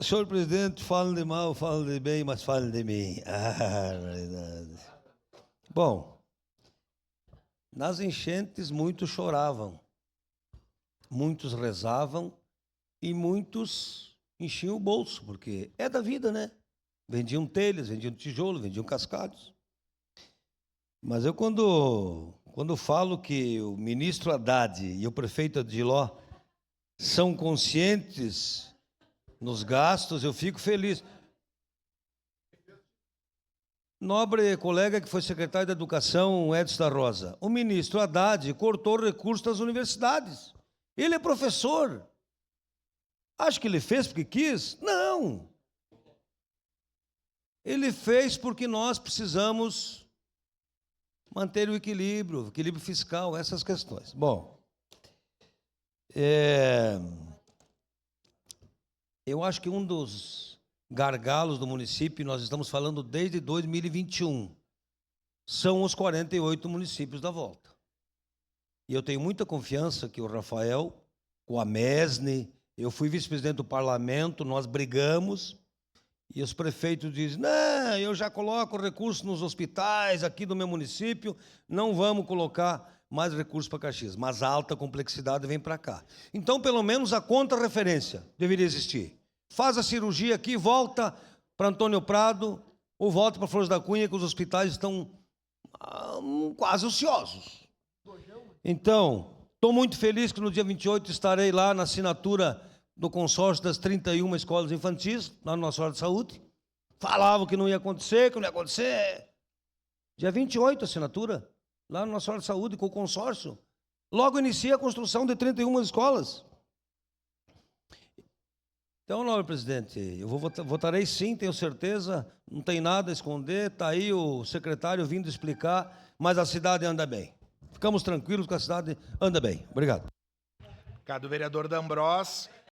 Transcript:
Senhor presidente, falam de mal, falam de bem, mas falam de mim. Verdade. Bom, nas enchentes muitos choravam, muitos rezavam e muitos enchiam o bolso, porque é da vida, né? Vendiam telhas, vendiam tijolo, vendiam cascados. Mas eu quando falo que o ministro Haddad e o prefeito Adiló são conscientes nos gastos, eu fico feliz. Nobre colega que foi secretário da Educação, Edson da Rosa, o ministro Haddad cortou recursos das universidades. Ele é professor. Acho que ele fez porque quis? Não. Ele fez porque nós precisamos manter o equilíbrio fiscal, essas questões. Bom, eu acho que um dos gargalos do município, nós estamos falando desde 2021, são os 48 municípios da volta. E eu tenho muita confiança que o Rafael, com a Mesne, eu fui vice-presidente do parlamento, nós brigamos, e os prefeitos dizem, não, eu já coloco recursos nos hospitais aqui do meu município, não vamos colocar mais recursos para Caxias, mas a alta complexidade vem para cá. Então, pelo menos a conta-referência deveria existir. Faz a cirurgia aqui, volta para Antônio Prado, ou volta para Flores da Cunha, que os hospitais estão quase ociosos. Então, estou muito feliz que no dia 28 estarei lá na assinatura do consórcio das 31 escolas infantis, lá no Nossa Senhora de Saúde. Falavam que não ia acontecer, que não ia acontecer. Dia 28, assinatura, lá no Nossa Senhora de Saúde, com o consórcio. Logo inicia a construção de 31 escolas. Então, nobre presidente, eu votarei sim, tenho certeza, não tem nada a esconder, está aí o secretário vindo explicar, mas a cidade anda bem. Ficamos tranquilos que a cidade anda bem. Obrigado. Obrigado, vereador D'Ambrós.